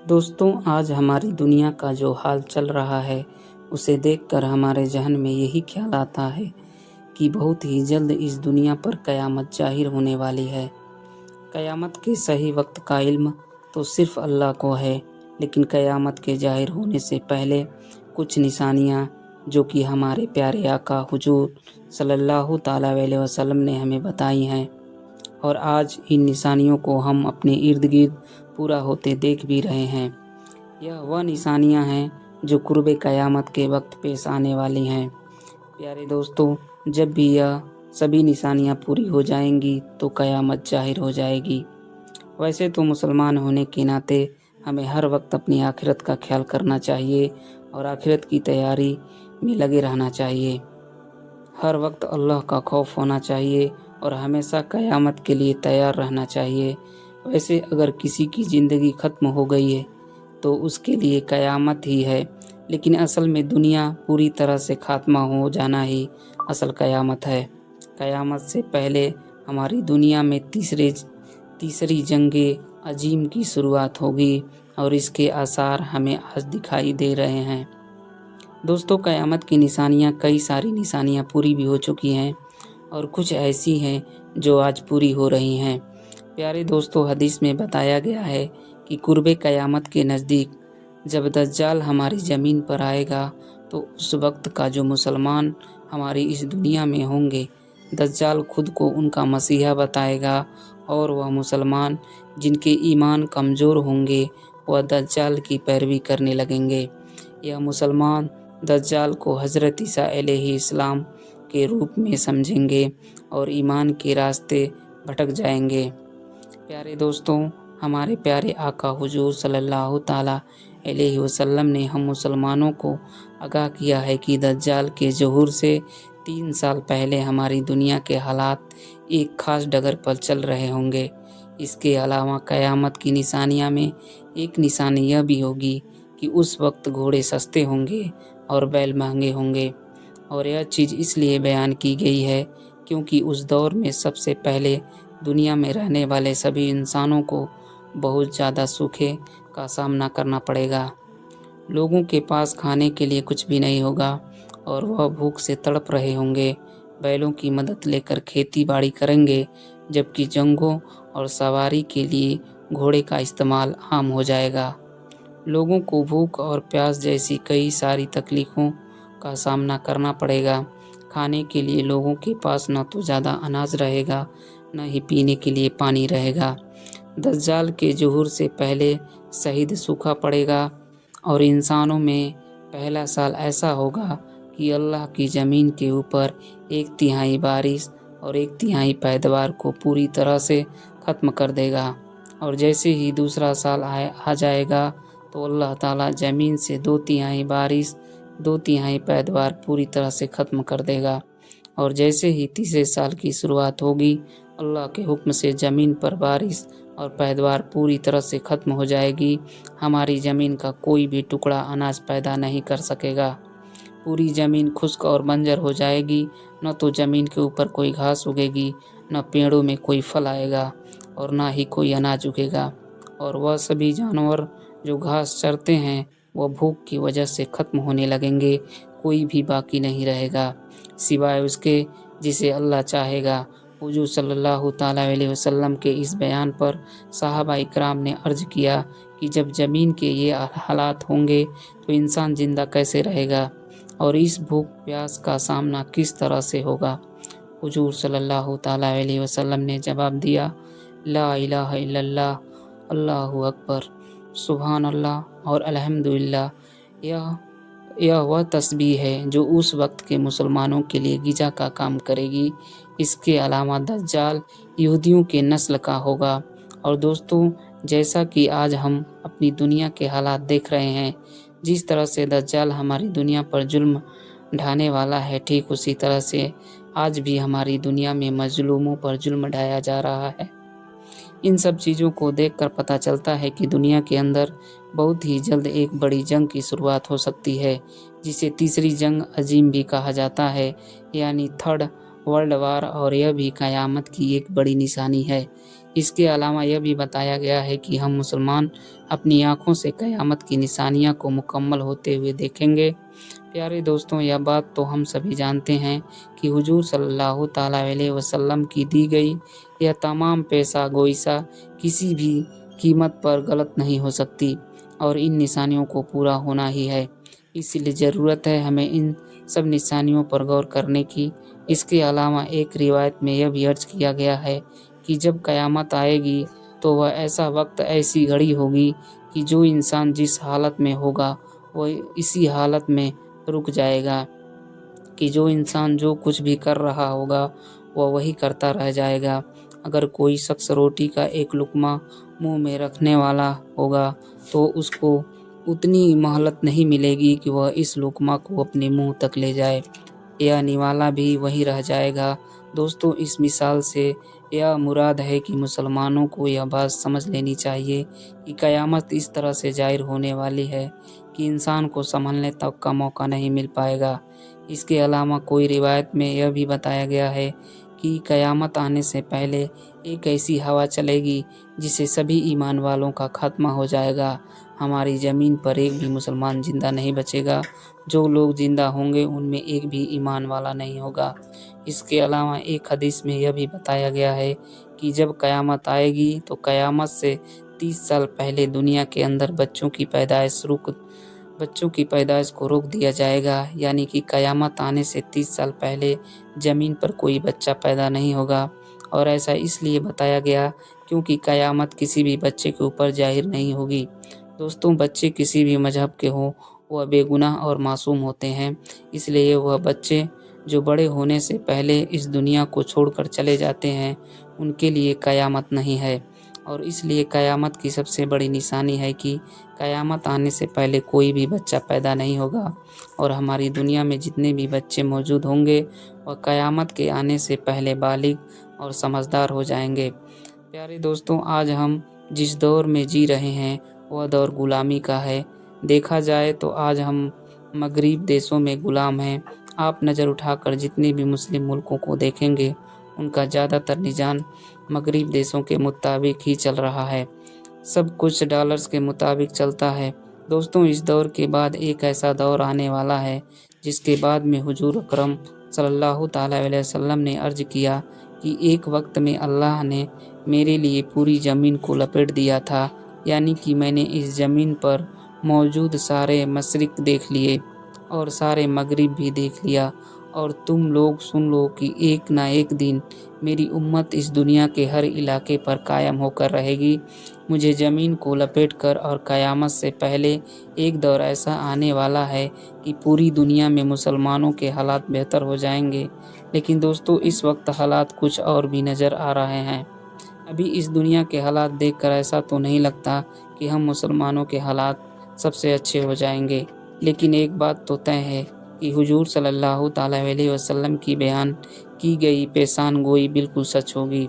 دوستوں، آج ہماری دنیا کا جو حال چل رہا ہے اسے دیکھ کر ہمارے ذہن میں یہی خیال آتا ہے کہ بہت ہی جلد اس دنیا پر قیامت ظاہر ہونے والی ہے۔ قیامت کے صحیح وقت کا علم تو صرف اللہ کو ہے، لیکن قیامت کے ظاہر ہونے سے پہلے کچھ نشانیاں جو کہ ہمارے پیارے آقا حضور صلی اللہ تعالیٰ علیہ وسلم نے ہمیں بتائی ہیں، اور آج ان نشانیوں کو ہم اپنے ارد گرد پورا ہوتے دیکھ بھی رہے ہیں۔ یہ وہ نشانیاں ہیں جو قرب قیامت کے وقت پیش آنے والی ہیں۔ پیارے دوستوں، جب بھی یہ سبھی نشانیاں پوری ہو جائیں گی تو قیامت ظاہر ہو جائے گی۔ ویسے تو مسلمان ہونے کے ناطے ہمیں ہر وقت اپنی آخرت کا خیال کرنا چاہیے اور آخرت کی تیاری میں لگے رہنا چاہیے۔ ہر وقت اللہ کا خوف ہونا چاہیے اور ہمیشہ قیامت کے لیے تیار رہنا چاہیے۔ ویسے اگر کسی کی زندگی ختم ہو گئی ہے تو اس کے لیے قیامت ہی ہے، لیکن اصل میں دنیا پوری طرح سے خاتمہ ہو جانا ہی اصل قیامت ہے۔ قیامت سے پہلے ہماری دنیا میں تیسری جنگ عظیم کی شروعات ہوگی اور اس کے آثار ہمیں آج دکھائی دے رہے ہیں۔ دوستو، قیامت کی نشانیاں، کئی ساری نشانیاں پوری بھی ہو چکی ہیں اور کچھ ایسی ہیں جو آج پوری ہو رہی ہیں۔ پیارے دوستو، حدیث میں بتایا گیا ہے کہ قرب قیامت کے نزدیک جب دجال ہماری زمین پر آئے گا تو اس وقت کا جو مسلمان ہماری اس دنیا میں ہوں گے، دجال خود کو ان کا مسیحا بتائے گا، اور وہ مسلمان جن کے ایمان کمزور ہوں گے وہ دجال کی پیروی کرنے لگیں گے۔ یہ مسلمان دجال کو حضرت عیسیٰ علیہ السلام کے روپ میں سمجھیں گے اور ایمان کے راستے بھٹک جائیں گے۔ پیارے دوستوں، ہمارے پیارے آقا حضور صلی اللہ تعالیٰ علیہ وسلم نے ہم مسلمانوں کو آگاہ کیا ہے کہ دجال کے ظہور سے 3 سال پہلے ہماری دنیا کے حالات ایک خاص ڈگر پر چل رہے ہوں گے۔ اس کے علاوہ قیامت کی نشانیاں میں ایک نشانی یہ بھی ہوگی کہ اس وقت گھوڑے سستے ہوں گے اور بیل مہنگے ہوں گے، اور یہ چیز اس لیے بیان کی گئی ہے کیونکہ اس دور میں سب سے پہلے دنیا میں رہنے والے سبھی انسانوں کو بہت زیادہ سوکھے کا سامنا کرنا پڑے گا۔ لوگوں کے پاس کھانے کے لیے کچھ بھی نہیں ہوگا اور وہ بھوک سے تڑپ رہے ہوں گے۔ بیلوں کی مدد لے کر کھیتی باڑی کریں گے، جبکہ جنگوں اور سواری کے لیے گھوڑے کا استعمال عام ہو جائے گا۔ لوگوں کو بھوک اور پیاس جیسی کئی ساری تکلیفوں کا سامنا کرنا پڑے گا۔ کھانے کے لیے لوگوں کے پاس نہ تو زیادہ اناج رہے گا، نہ ہی پینے کے لیے پانی رہے گا۔ دجال کے ظہور سے پہلے شہید سوکھا پڑے گا، اور انسانوں میں پہلا سال ایسا ہوگا کہ اللہ کی زمین کے اوپر 1/3 بارش اور 1/3 پیداوار کو پوری طرح سے ختم کر دے گا، اور جیسے ہی دوسرا سال آ جائے گا تو اللہ تعالیٰ زمین سے 2/3 بارش 2/3 پیداوار پوری طرح سے ختم کر دے گا، اور جیسے ہی تیسرے سال کی شروعات ہوگی اللہ کے حکم سے زمین پر بارش اور پیداوار پوری طرح سے ختم ہو جائے گی۔ ہماری زمین کا کوئی بھی ٹکڑا اناج پیدا نہیں کر سکے گا۔ پوری زمین خشک اور بنجر ہو جائے گی، نہ تو زمین کے اوپر کوئی گھاس اگے گی، نہ پیڑوں میں کوئی پھل آئے گا، اور نہ ہی کوئی اناج اگے گا، اور وہ سبھی جانور جو گھاس چرتے ہیں وہ بھوک کی وجہ سے ختم ہونے لگیں گے۔ کوئی بھی باقی نہیں رہے گا سوائے اس کے جسے اللہ چاہے گا۔ حضور صلی اللہ تعالیٰ علیہ وسلم کے اس بیان پر صحابہ اکرام نے عرض کیا کہ جب زمین کے یہ حالات ہوں گے تو انسان زندہ کیسے رہے گا، اور اس بھوک پیاس کا سامنا کس طرح سے ہوگا؟ حضور صلی اللہ تعالیٰ علیہ وسلم نے جواب دیا، لا الہ الا اللہ، اللہ اکبر، سبحان اللہ اور الحمدللہ۔ یہ وہ تسبیح ہے جو اس وقت کے مسلمانوں کے لیے غذا کا کام کرے گی۔ اس کے علاوہ دجال یہودیوں کے نسل کا ہوگا، اور دوستوں، جیسا کہ آج ہم اپنی دنیا کے حالات دیکھ رہے ہیں، جس طرح سے دجال ہماری دنیا پر ظلم ڈھانے والا ہے، ٹھیک اسی طرح سے آج بھی ہماری دنیا میں مظلوموں پر ظلم ڈھایا جا رہا ہے۔ ان سب چیزوں کو دیکھ کر پتہ چلتا ہے کہ دنیا کے اندر بہت ہی جلد ایک بڑی جنگ کی شروعات ہو سکتی ہے، جسے تیسری جنگ عظیم بھی کہا جاتا ہے، یعنی 3rd ورلڈ وار، اور یہ بھی قیامت کی ایک بڑی نشانی ہے۔ اس کے علاوہ یہ بھی بتایا گیا ہے کہ ہم مسلمان اپنی آنکھوں سے قیامت کی نشانیاں کو مکمل ہوتے ہوئے دیکھیں گے۔ پیارے دوستوں، یہ بات تو ہم سبھی جانتے ہیں کہ حضور صلی اللہ تعالیٰ علیہ وسلم کی دی گئی یہ تمام پیشہ گوئیاں کسی بھی قیمت پر غلط نہیں ہو سکتی اور ان نشانیوں کو پورا ہونا ہی ہے۔ اس لیے ضرورت ہے ہمیں ان سب نشانیوں پر غور کرنے کی۔ اس کے علاوہ ایک روایت میں یہ بھی عرض کیا گیا ہے کہ جب قیامت آئے گی تو وہ ایسا وقت، ایسی گھڑی ہوگی کہ جو انسان جس حالت میں ہوگا وہ اسی حالت میں رک جائے گا، کہ جو انسان جو کچھ بھی کر رہا ہوگا وہ وہی کرتا رہ جائے گا۔ اگر کوئی شخص روٹی کا ایک لقمہ منہ میں رکھنے والا ہوگا تو اس کو اتنی مہلت نہیں ملے گی کہ وہ اس لقمہ کو اپنے منہ تک لے جائے، یا نوالا بھی وہی رہ جائے گا۔ دوستوں، اس مثال سے یہ مراد ہے کہ مسلمانوں کو یہ بات سمجھ لینی چاہیے کہ قیامت اس طرح سے ظاہر ہونے والی ہے کہ انسان کو سنبھلنے تک کا موقع نہیں مل پائے گا۔ اس کے علاوہ کوئی روایت میں یہ بھی بتایا گیا ہے کہ قیامت آنے سے پہلے ایک ایسی ہوا چلے گی جس سے سبھی ایمان والوں کا خاتمہ ہو جائے گا۔ ہماری زمین پر ایک بھی مسلمان زندہ نہیں بچے گا، جو لوگ زندہ ہوں گے ان میں ایک بھی ایمان والا نہیں ہوگا۔ اس کے علاوہ ایک حدیث میں یہ بھی بتایا گیا ہے کہ جب قیامت آئے گی تو قیامت سے 30 سال پہلے دنیا کے اندر بچوں کی پیدائش کو روک دیا جائے گا، یعنی کہ قیامت آنے سے 30 سال پہلے زمین پر کوئی بچہ پیدا نہیں ہوگا۔ اور ایسا اس لیے بتایا گیا کیونکہ قیامت کسی بھی بچے کے اوپر ظاہر نہیں ہوگی۔ دوستوں، بچے کسی بھی مذہب کے ہوں وہ بے گناہ اور معصوم ہوتے ہیں، اس لیے وہ بچے جو بڑے ہونے سے پہلے اس دنیا کو چھوڑ کر چلے جاتے ہیں ان کے لیے قیامت نہیں ہے۔ اور اس لیے قیامت کی سب سے بڑی نشانی ہے کہ قیامت آنے سے پہلے کوئی بھی بچہ پیدا نہیں ہوگا، اور ہماری دنیا میں جتنے بھی بچے موجود ہوں گے وہ قیامت کے آنے سے پہلے بالغ اور سمجھدار ہو جائیں گے۔ پیارے دوستوں، آج ہم جس دور میں جی رہے ہیں وہ دور غلامی کا ہے۔ دیکھا جائے تو آج ہم مغرب دیشوں میں غلام ہیں۔ آپ نظر اٹھا کر جتنے بھی مسلم ملکوں کو دیکھیں گے ان کا زیادہ تر نظام مغرب دیشوں کے مطابق ہی چل رہا ہے، سب کچھ ڈالرز کے مطابق چلتا ہے۔ دوستوں، اس دور کے بعد ایک ایسا دور آنے والا ہے جس کے بعد میں حضور اکرم صلی اللہ تعالیٰ علیہ وسلم نے عرض کیا کہ ایک وقت میں اللہ نے میرے لیے پوری زمین کو لپیٹ دیا تھا، یعنی کہ میں نے اس زمین پر موجود سارے مشرق دیکھ لیے اور سارے مغرب بھی دیکھ لیا، اور تم لوگ سن لو کہ ایک نہ ایک دن میری امت اس دنیا کے ہر علاقے پر قائم ہو کر رہے گی۔ مجھے زمین کو لپیٹ کر، اور قیامت سے پہلے ایک دور ایسا آنے والا ہے کہ پوری دنیا میں مسلمانوں کے حالات بہتر ہو جائیں گے۔ لیکن دوستو، اس وقت حالات کچھ اور بھی نظر آ رہے ہیں۔ ابھی اس دنیا کے حالات دیکھ کر ایسا تو نہیں لگتا کہ ہم مسلمانوں کے حالات سب سے اچھے ہو جائیں گے، لیکن ایک بات تو طے ہے کہ حضور صلی اللہ تعالیٰ علیہ وسلم کی بیان کی گئی پیشان گوئی بالکل سچ ہوگی۔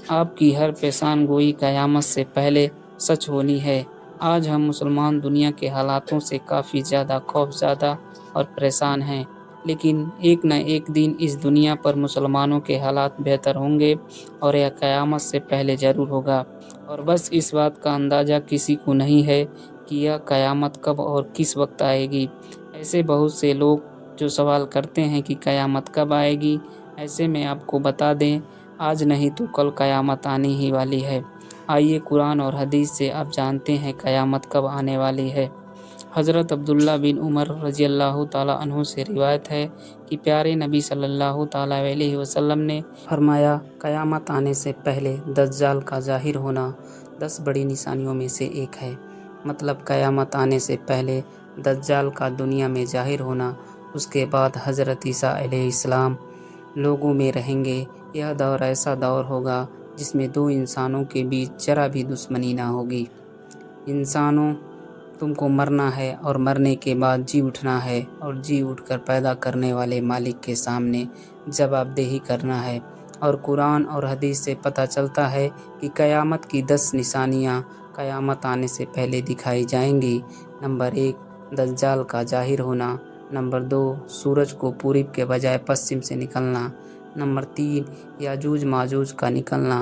آپ کی ہر پیشان گوئی قیامت سے پہلے سچ ہونی ہے۔ آج ہم مسلمان دنیا کے حالاتوں سے کافی زیادہ خوف زدہ اور پریشان ہیں، لیکن ایک نہ ایک دن اس دنیا پر مسلمانوں کے حالات بہتر ہوں گے، اور یہ قیامت سے پہلے ضرور ہوگا۔ اور بس اس بات کا اندازہ کسی کو نہیں ہے کہ یہ قیامت کب اور کس وقت آئے گی۔ ایسے بہت سے لوگ جو سوال کرتے ہیں کہ قیامت کب آئے گی، ایسے میں آپ کو بتا دیں آج نہیں تو کل قیامت آنے ہی والی ہے۔ آئیے قرآن اور حدیث سے آپ جانتے ہیں قیامت کب آنے والی ہے۔ حضرت عبداللہ بن عمر رضی اللہ تعالیٰ عنہ سے روایت ہے کہ پیارے نبی صلی اللہ تعالیٰ علیہ وسلم نے فرمایا، قیامت آنے سے پہلے دجال کا ظاہر ہونا 10 بڑی نشانیوں میں سے ایک ہے۔ مطلب قیامت آنے سے پہلے دجال کا دنیا میں ظاہر ہونا، اس کے بعد حضرت عیسیٰ علیہ السلام لوگوں میں رہیں گے۔ یہ دور ایسا دور ہوگا جس میں دو انسانوں کے بیچ ذرا بھی دشمنی نہ ہوگی۔ انسانوں، تم کو مرنا ہے اور مرنے کے بعد جی اٹھنا ہے، اور جی اٹھ کر پیدا کرنے والے مالک کے سامنے جواب دہی کرنا ہے۔ اور قرآن اور حدیث سے پتہ چلتا ہے کہ قیامت کی 10 نشانیاں قیامت آنے سے پہلے دکھائی جائیں گی۔ نمبر 1، دجال کا ظاہر ہونا۔ نمبر 2، سورج کو پورب کے بجائے پشچم سے نکلنا۔ نمبر 3، یاجوج ماجوج کا نکلنا۔